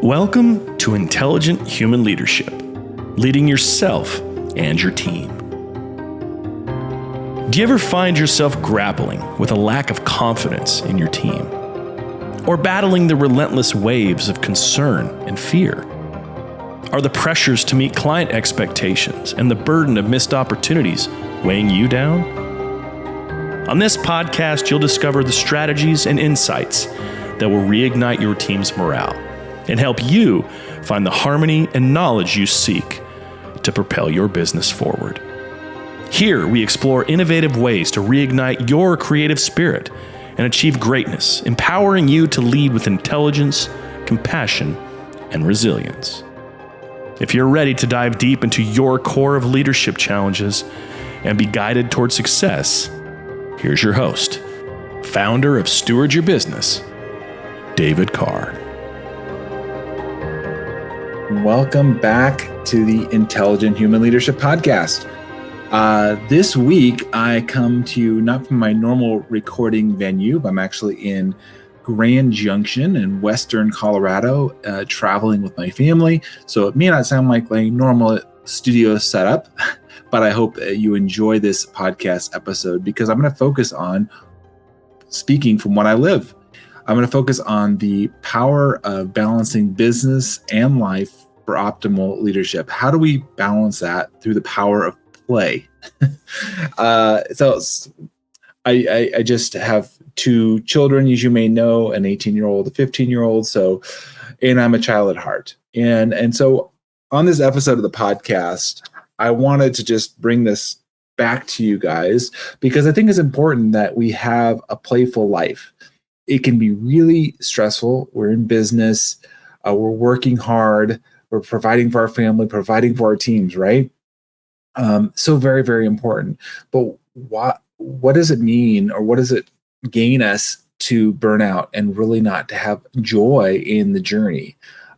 Welcome to Intelligent Human Leadership, leading yourself and your team. Do you ever find yourself grappling with a lack of confidence in your team? Or battling the relentless waves of concern and fear? Are the pressures to meet client expectations and the burden of missed opportunities weighing you down? On this podcast, you'll discover the strategies and insights that will reignite your team's morale and help you find the harmony and knowledge you seek to propel your business forward. Here, we explore innovative ways to reignite your creative spirit and achieve greatness, empowering you to lead with intelligence, compassion, and resilience. If you're ready to dive deep into your core of leadership challenges and be guided toward success, here's your host, founder of Steward Your Business, David Carr. Welcome back to the Intelligent Human Leadership Podcast. This week, I come to you not from my normal recording venue, but I'm actually in Grand Junction in Western Colorado, traveling with my family. So it may not sound like my normal studio setup, but I hope you enjoy this podcast episode because I'm going to focus on speaking from what I live. I'm going to focus on the power of balancing business and life for optimal leadership. How do we balance that through the power of play? So I just have two children, as you may know, an 18-year-old, a 15-year-old. And I'm a child at heart. And so on this episode of the podcast, I wanted to just bring this back to you guys because I think it's important that we have a playful life. It can be really stressful. We're in business. We're working hard. We're providing for our family, providing for our teams, right? So very, very important. But what does it mean, or what does it gain us to burn out and really not to have joy in the journey?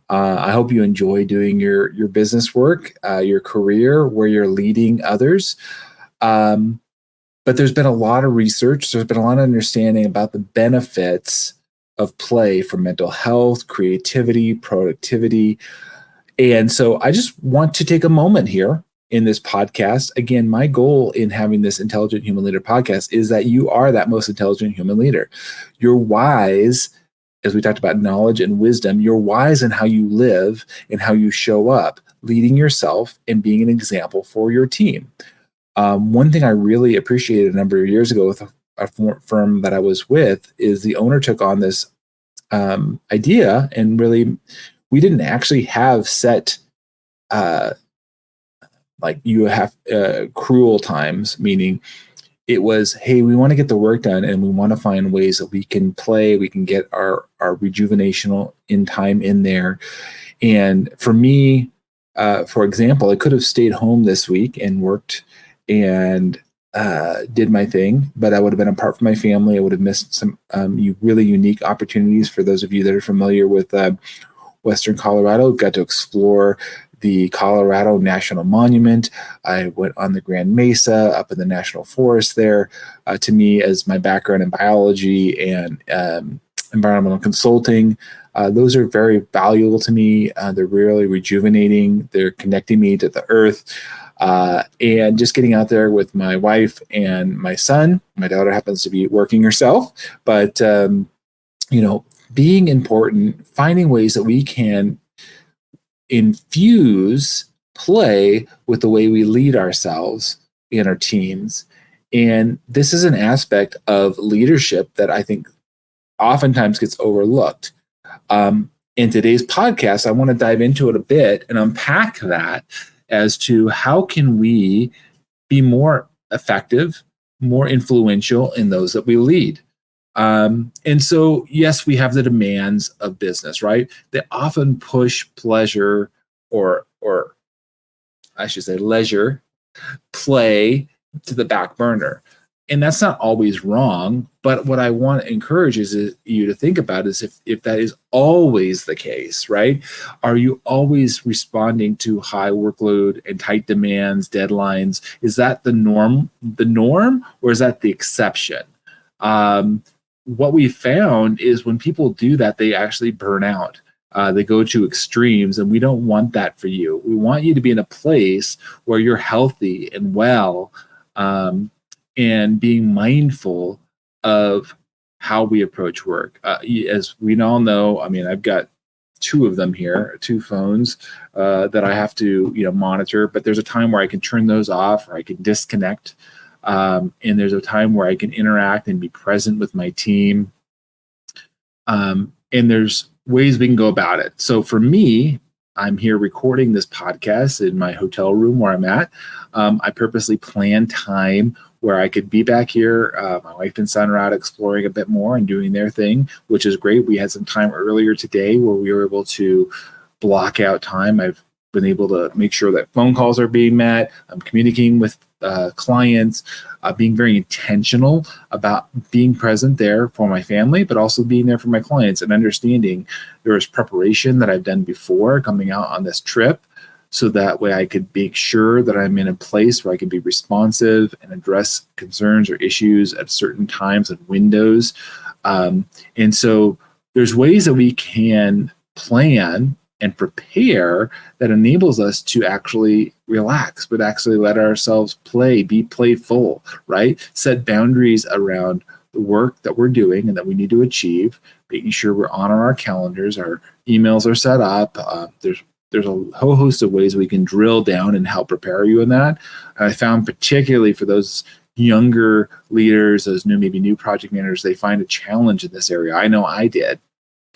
I hope you enjoy doing your business work, your career, where you're leading others. But there's been a lot of research. There's been a lot of understanding about the benefits of play for mental health, creativity, productivity. And so I just want to take a moment here in this podcast. Again, my goal in having this Intelligent Human Leader podcast is that you are that most intelligent human leader. You're wise, as we talked about knowledge and wisdom, you're wise in how you live and how you show up, leading yourself and being an example for your team. One thing I really appreciated a number of years ago with a firm that I was with is the owner took on this idea, and really, we didn't actually have set like you have cruel times, meaning it was, hey, we want to get the work done and we want to find ways that we can play, we can get our rejuvenational in time in there. And for me, for example, I could have stayed home this week and worked and did my thing, but I would have been apart from my family. I would have missed some really unique opportunities. For those of you that are familiar with Western Colorado, got to explore the Colorado National Monument. I went on the Grand Mesa, up in the National Forest there. To me, as my background in biology and environmental consulting, those are very valuable to me. They're really rejuvenating. They're connecting me to the earth. And just getting out there with my wife and my son. My daughter happens to be working herself, but being important, finding ways that we can infuse play with the way we lead ourselves and our teams. And this is an aspect of leadership that I think oftentimes gets overlooked. In today's podcast, I want to dive into it a bit and unpack that as to how can we be more effective, more influential in those that we lead. And so, yes, we have the demands of business, right? They often push pleasure or I should say leisure, play to the back burner. And that's not always wrong, but what I want to encourage is you to think about is if that is always the case, right? Are you always responding to high workload and tight demands, deadlines? Is that the norm, or is that the exception? What we found is when people do that, they actually burn out. They go to extremes, and we don't want that for you. We want you to be in a place where you're healthy and well, and being mindful of how we approach work. As we all know, I mean, I've got two of them here, two phones that I have to monitor, but there's a time where I can turn those off or I can disconnect. And there's a time where I can interact and be present with my team. And there's ways we can go about it. So for me, I'm here recording this podcast in my hotel room where I'm at. I purposely planned time where I could be back here. My wife and son are out exploring a bit more and doing their thing, which is great. We had some time earlier today where we were able to block out time. I've been able to make sure that phone calls are being met. I'm communicating with clients, being very intentional about being present there for my family, but also being there for my clients and understanding there is preparation that I've done before coming out on this trip. So that way I could make sure that I'm in a place where I can be responsive and address concerns or issues at certain times and windows. And so there's ways that we can plan and prepare that enables us to actually relax, but actually let ourselves play, be playful, right? Set boundaries around the work that we're doing and that we need to achieve, making sure we're on our calendars, our emails are set up. There's a whole host of ways we can drill down and help prepare you in that. And I found particularly for those younger leaders, those new project managers, they find a challenge in this area. I know I did.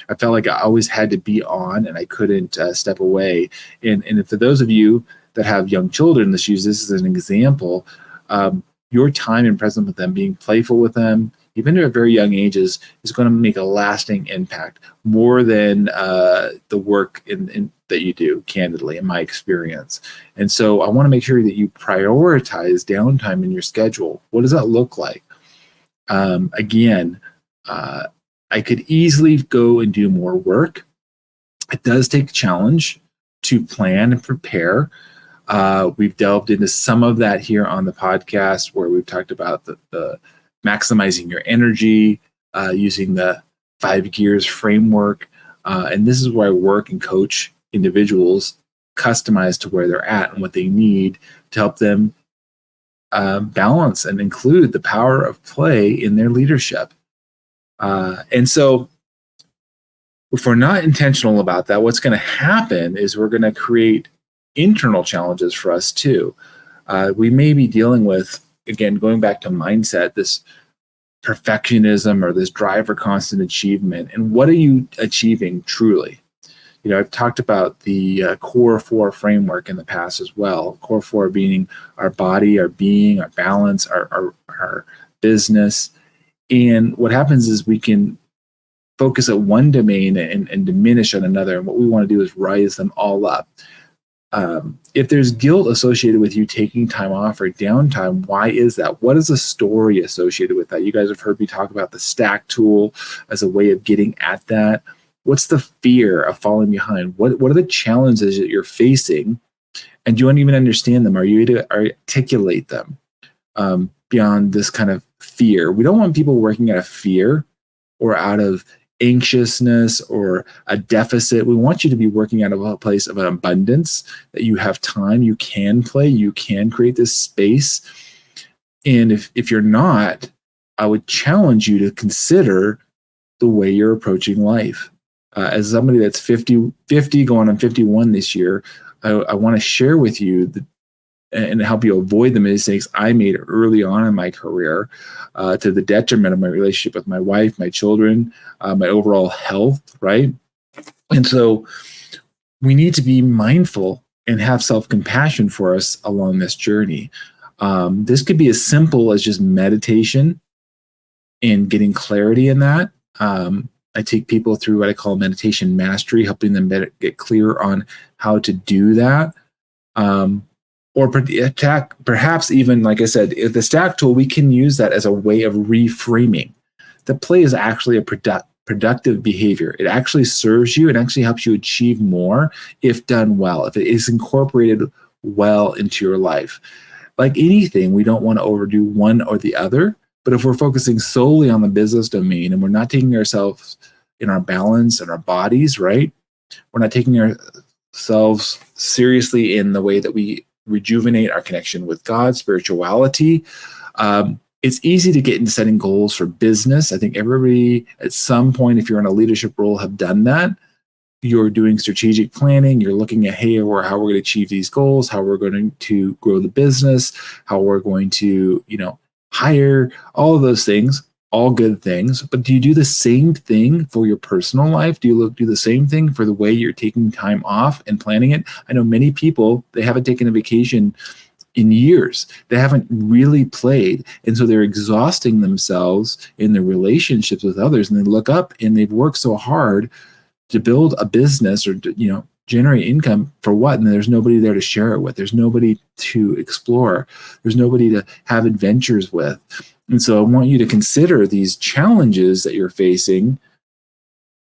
I felt like I always had to be on and I couldn't step away. And for those of you that have young children, let's use this as an example, your time and presence with them, being playful with them, even at very young ages, is going to make a lasting impact more than the work that you do, candidly, in my experience. And so I want to make sure that you prioritize downtime in your schedule. What does that look like? I could easily go and do more work. It does take a challenge to plan and prepare. We've delved into some of that here on the podcast where we've talked about the maximizing your energy, using the 5 gears framework. And this is where I work and coach individuals customized to where they're at and what they need to help them balance and include the power of play in their leadership. And so if we're not intentional about that, what's going to happen is we're going to create internal challenges for us too. We may be dealing with, again, going back to mindset, this perfectionism or this drive for constant achievement. And what are you achieving truly? I've talked about the core 4 framework in the past as well. Core 4 being our body, our being, our balance, our business. And what happens is we can focus at one domain and diminish on another. And what we want to do is rise them all up. If there's guilt associated with you taking time off or downtime, why is that? What is the story associated with that? You guys have heard me talk about the stack tool as a way of getting at that. What's the fear of falling behind? What are the challenges that you're facing? And do you even understand them? Are you able to articulate them beyond this kind of fear? We don't want people working out of fear or out of anxiousness or a deficit. We want you to be working out of a place of an abundance, that you have time, you can play, you can create this space. And if you're not, I would challenge you to consider the way you're approaching life. As somebody that's 50 going on 51 this year, I want to share with you and help you avoid the mistakes I made early on in my career, to the detriment of my relationship with my wife, my children, my overall health, right? And so we need to be mindful and have self-compassion for us along this journey. This could be as simple as just meditation and getting clarity in that. I take people through what I call meditation mastery, helping them get clear on how to do that. Or perhaps even, like I said, the stack tool, we can use that as a way of reframing. The play is actually a productive behavior. It actually serves you and actually helps you achieve more if done well, if it is incorporated well into your life. Like anything, we don't want to overdo one or the other. But if we're focusing solely on the business domain and we're not taking ourselves in our balance and our bodies, right, We're not taking ourselves seriously in the way that we rejuvenate our connection with God, spirituality. It's easy to get into setting goals for business. I think everybody at some point, if you're in a leadership role, have done that. You're doing strategic planning. You're looking at, hey, or how we're going to achieve these goals, how we're going to grow the business, how we're going to, hire, all of those things, all good things. But do you do the same thing for your personal life? Do you do the same thing for the way you're taking time off and planning it? I know many people, they haven't taken a vacation in years. They haven't really played. And so they're exhausting themselves in their relationships with others. And they look up and they've worked so hard to build a business or, generate income for what? And there's nobody there to share it with. There's nobody to explore. There's nobody to have adventures with. And so I want you to consider these challenges that you're facing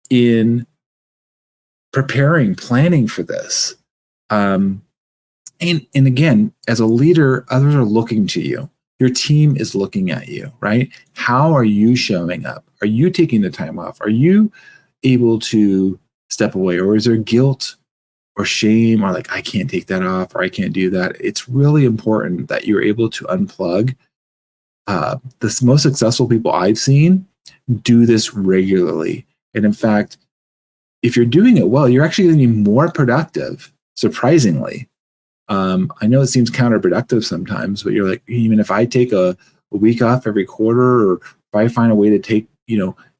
in planning for this. And again, as a leader, others are looking to you. Your team is looking at you, right? How are you showing up? Are you taking the time off? Are you able to step away? Or is there guilt or shame or like, I can't take that off or I can't do that? It's really important that you're able to unplug. The most successful people I've seen do this regularly. And in fact, if you're doing it well, you're actually going to be more productive, surprisingly. I know it seems counterproductive sometimes, but you're like, even if I take a week off every quarter, or if I find a way to take,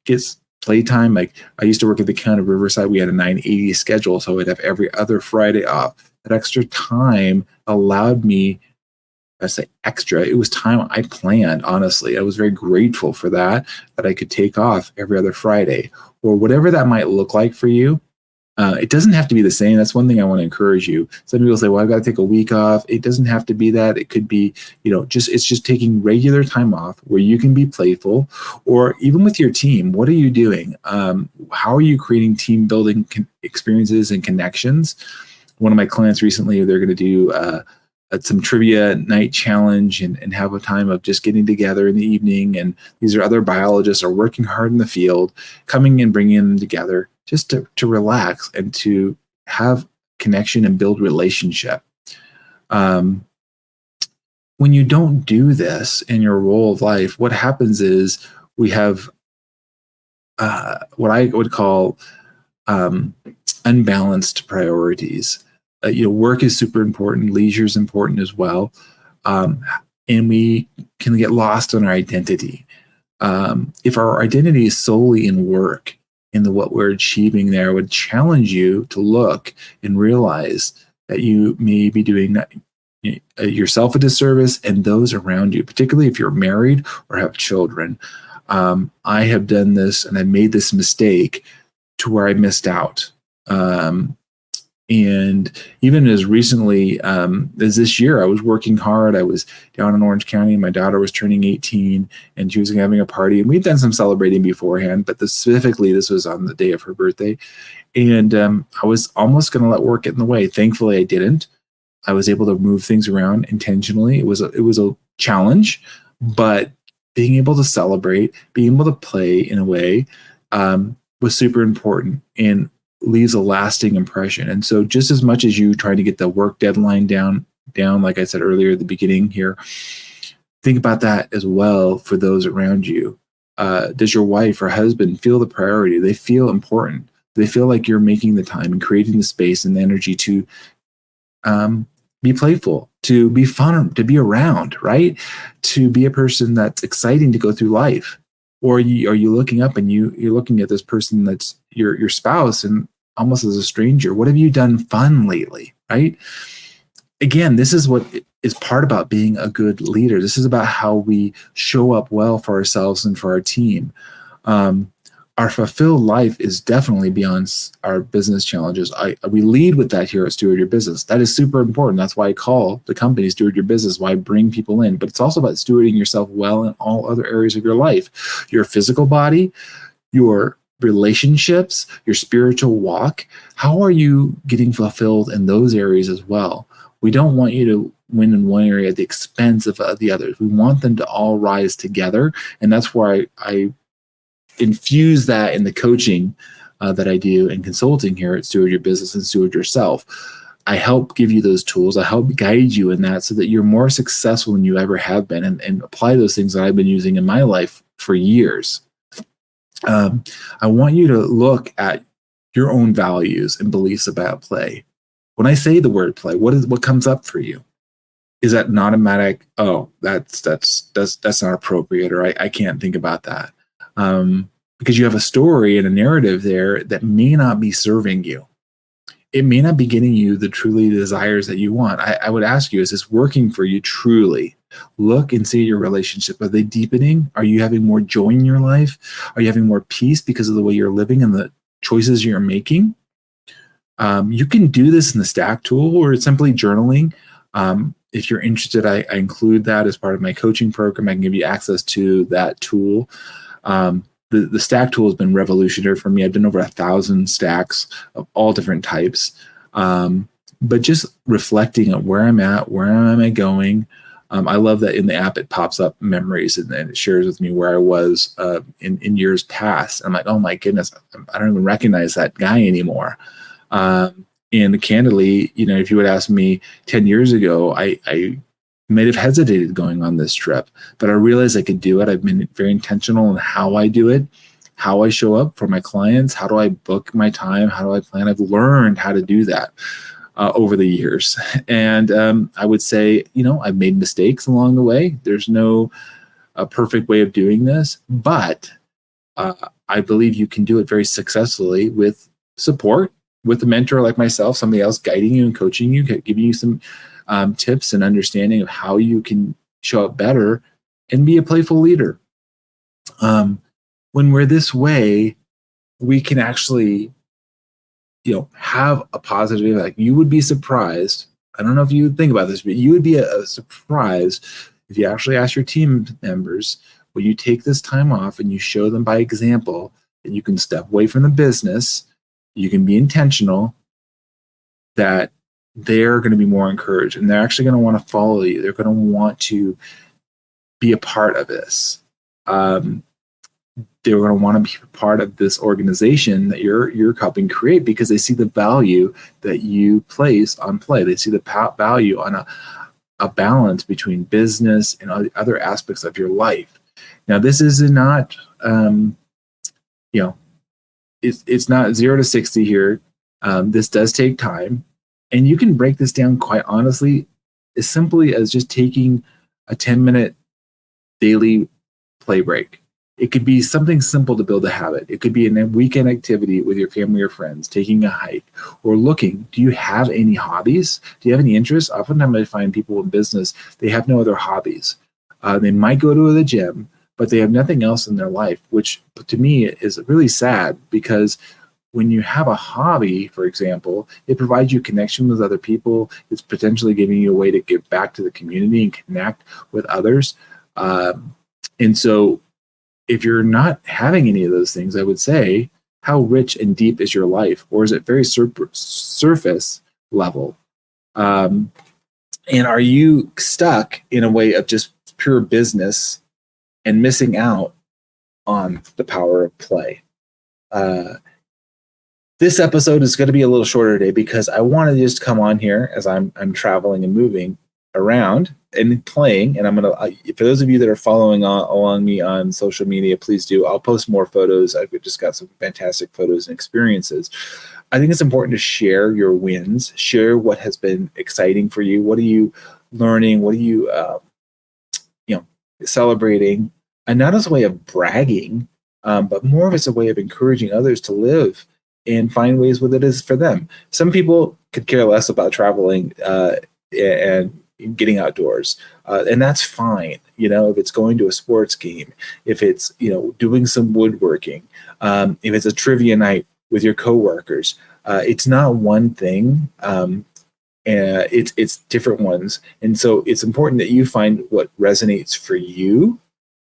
get playtime, like I used to work at the County of Riverside, we had a 980 schedule, so I'd have every other Friday off. That extra time allowed me, I say extra, it was time I planned, honestly. I was very grateful for that I could take off every other Friday, or whatever that might look like for you. It doesn't have to be the same. That's one thing I want to encourage you. Some people say, well, I've got to take a week off. It doesn't have to be that. It could be, it's just taking regular time off where you can be playful, or even with your team. What are you doing? How are you creating team building experiences and connections? One of my clients recently, they're going to do some trivia night challenge and have a time of just getting together in the evening. And these are other biologists are working hard in the field, coming and bringing them together just to relax and to have connection and build relationship. When you don't do this in your role of life, what happens is we have what I would call unbalanced priorities. Work is super important. Leisure is important as well. And we can get lost in our identity. If our identity is solely in work, in what we're achieving there, I would challenge you to look and realize that you may be doing yourself a disservice and those around you, particularly if you're married or have children. I have done this and I made this mistake to where I missed out. And even as recently as this year, I was working hard. I was down in Orange County. My daughter was turning 18 and she was having a party. And we'd done some celebrating beforehand, but specifically this was on the day of her birthday. And I was almost going to let work get in the way. Thankfully, I didn't. I was able to move things around intentionally. It was a challenge, but being able to celebrate, being able to play in a way was super important and leaves a lasting impression. And so just as much as you try to get the work deadline down, like I said earlier at the beginning here, think about that as well for those around you. Does your wife or husband feel the priority? They feel important. They feel like you're making the time and creating the space and the energy to be playful, to be fun, to be around, right? To be a person that's exciting to go through life. Or are you looking up and you're looking at this person that's your spouse and almost as a stranger? What have you done fun lately, right? Again, this is what is part about being a good leader. This is about how we show up well for ourselves and for our team. Our fulfilled life is definitely beyond our business challenges. We lead with that here at Steward Your Business. That is super important. That's why I call the company Steward Your Business, why I bring people in. But it's also about stewarding yourself well in all other areas of your life. Your physical body, your relationships, your spiritual walk. How are you getting fulfilled in those areas as well? We don't want you to win in one area at the expense of the others. We want them to all rise together. And that's why I infuse that in the coaching that I do in consulting here at Steward Your Business and Steward Yourself. I help give you those tools. I help guide you in that so that you're more successful than you ever have been, and apply those things that I've been using in my life for years. I want you to look at your own values and beliefs about play. When I say the word play, what comes up for you? Is that an automatic, oh, that's not appropriate, or I can't think about that? Because you have a story and a narrative there that may not be serving you. It may not be getting you the truly desires that you want. I would ask you, is this working for you truly? Look and see your relationship. Are they deepening? Are you having more joy in your life? Are you having more peace because of the way you're living and the choices you're making? You can do this in the Stack tool or simply journaling. If you're interested, I include that as part of my coaching program. I can give you access to that tool. The Stack tool has been revolutionary for me. I've done over 1,000 stacks of all different types. But just reflecting on where I'm at, where am I going? I love that in the app it pops up memories and it shares with me where I was in years past. I'm like, oh my goodness, I don't even recognize that guy anymore. And candidly, if you would ask me 10 years ago, I might have hesitated going on this trip, but I realized I could do it. I've been very intentional in how I do it, how I show up for my clients, how do I book my time, how do I plan. I've learned how to do that over the years. And I would say, I've made mistakes along the way. There's no perfect way of doing this, but I believe you can do it very successfully with support, with a mentor like myself, somebody else guiding you and coaching you, giving you some tips and understanding of how you can show up better and be a playful leader. When we're this way, we can actually, have a positive impact. You would be surprised. I don't know if you think about this, but you would be surprised if you actually ask your team members, when you take this time off and you show them by example that you can step away from the business, you can be intentional, that they're going to be more encouraged and they're actually going to want to follow you. They're going to want to be a part of this. They're going to want to be part of this organization that you're helping create because they see the value that you place on play. They see the value on a balance between business and other aspects of your life. Now, this is not, it's not 0 to 60 here. This does take time. And you can break this down quite honestly, as simply as just taking a 10-minute daily play break. It could be something simple to build a habit. It could be a weekend activity with your family or friends, taking a hike, or looking, do you have any hobbies? Do you have any interests? Oftentimes I find people in business, they have no other hobbies. They might go to the gym, but they have nothing else in their life, which to me is really sad because when you have a hobby, for example, it provides you connection with other people. It's potentially giving you a way to give back to the community and connect with others. And so if you're not having any of those things, I would say, how rich and deep is your life? Or is it very surface level? And are you stuck in a way of just pure business and missing out on the power of play? This episode is going to be a little shorter today because I want to just come on here as I'm traveling and moving around and playing. And I'm going to, for those of you that are following along me on social media, please do. I'll post more photos. I've just got some fantastic photos and experiences. I think it's important to share your wins, share what has been exciting for you. What are you learning? What are you, celebrating? And not as a way of bragging, but more of as a way of encouraging others to live and find ways with it is for them. Some people could care less about traveling and getting outdoors. And that's fine. If it's going to a sports game, if it's, doing some woodworking, if it's a trivia night with your coworkers, it's not one thing. It's different ones. And so it's important that you find what resonates for you.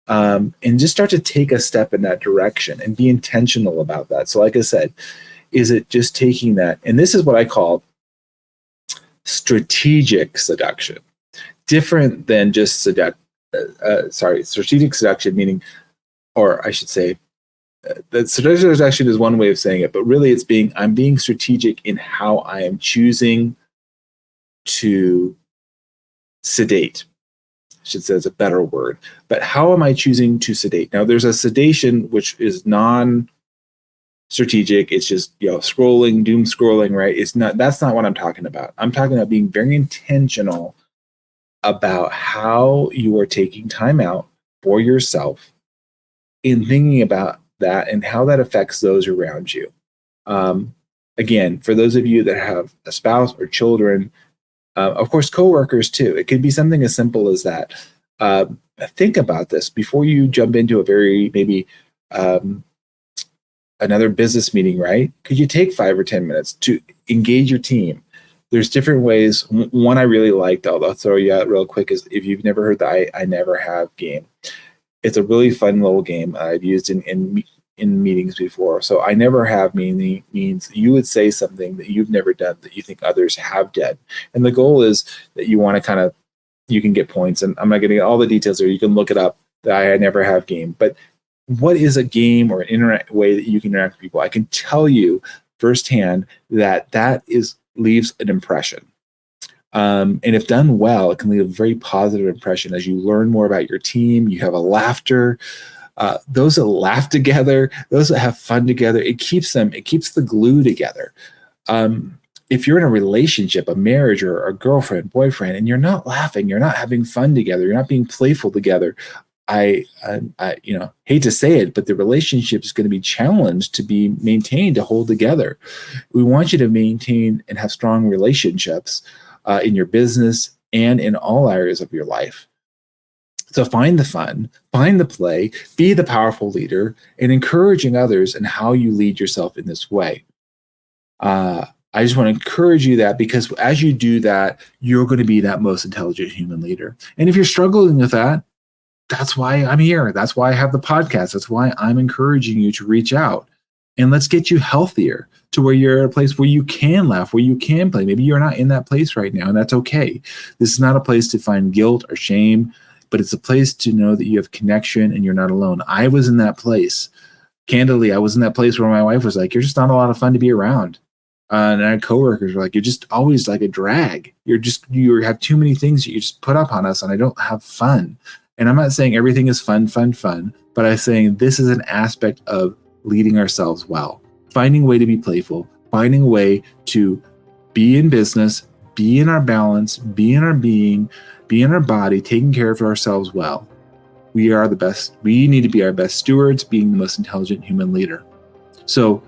And just start to take a step in that direction and be intentional about that. So like I said, is it just taking that? And this is what I call strategic seduction. Different than just strategic seduction, meaning, or I should say, that strategic action is one way of saying it, but really I'm being strategic in how I am choosing to sedate. I should say it's a better word, but how am I choosing to sedate? Now there's a sedation which is non-strategic. It's just, scrolling, doom scrolling, right? That's not what I'm talking about. I'm talking about being very intentional about how you are taking time out for yourself in thinking about that and how that affects those around you. Again, for those of you that have a spouse or children, of course, coworkers too. It could be something as simple as that. Think about this before you jump into a very maybe another business meeting, right? Could you take 5 or 10 minutes to engage your team? There's different ways. One I really liked, I'll throw you out real quick, is if you've never heard the I Never Have game. It's a really fun little game I've used in meetings before. So I never have means you would say something that you've never done that you think others have done. And the goal is that you want to you can get points. And I'm not getting all the details there. You can look it up, the I never have game. But what is a game or an way that you can interact with people? I can tell you firsthand that leaves an impression. And if done well, it can leave a very positive impression as you learn more about your team. You have a laughter. Those that laugh together, those that have fun together, it keeps the glue together. If you're in a relationship, a marriage or a girlfriend, boyfriend, and you're not laughing, you're not having fun together, you're not being playful together, I hate to say it, but the relationship is going to be challenged to be maintained, to hold together. We want you to maintain and have strong relationships in your business and in all areas of your life. So find the fun, find the play, be the powerful leader, and encouraging others in how you lead yourself in this way. I just want to encourage you that, because as you do that, you're going to be that most intelligent human leader. And if you're struggling with that, that's why I'm here. That's why I have the podcast. That's why I'm encouraging you to reach out. And let's get you healthier to where you're at a place where you can laugh, where you can play. Maybe you're not in that place right now, and that's okay. This is not a place to find guilt or shame, but it's a place to know that you have connection and you're not alone. I was in that place. Candidly, I was in that place where my wife was like, you're just not a lot of fun to be around. And our coworkers were like, you're just always like a drag. You have too many things that you just put up on us, and I don't have fun. And I'm not saying everything is fun, but I'm saying this is an aspect of leading ourselves well, finding a way to be playful, finding a way to be in business, be in our balance, be in our being, be in our body, taking care of ourselves well. We are the best. We need to be our best stewards, being the most intelligent human leader. So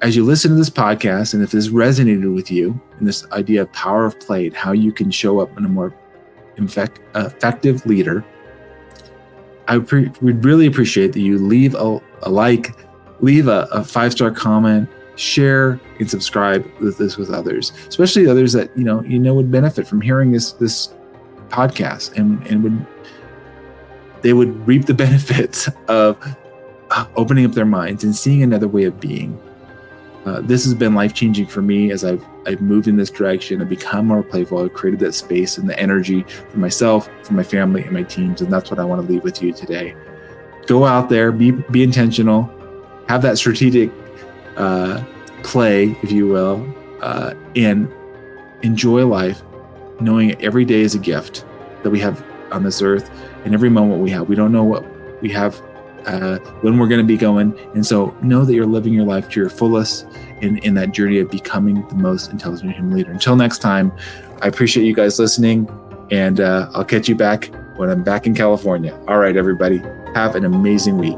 as you listen to this podcast, and if this resonated with you, and this idea of power of play and how you can show up in a more effective leader, I would really appreciate that you leave a like, leave a 5-star comment, share and subscribe with others, especially others that would benefit from hearing this podcast, and they would reap the benefits of opening up their minds and seeing another way of being. This has been life-changing for me as I've moved in this direction. I've become more playful. I've created that space and the energy for myself, for my family, and my teams, and that's what I want to leave with you today. Go out there, be intentional, have that strategic play, if you will, and enjoy life, knowing every day is a gift that we have on this earth, and every moment we have. We don't know what we have when we're going to be going. And so know that you're living your life to your fullest in that journey of becoming the most intelligent human leader. Until next time, I appreciate you guys listening, and I'll catch you back when I'm back in California. All right, everybody, have an amazing week.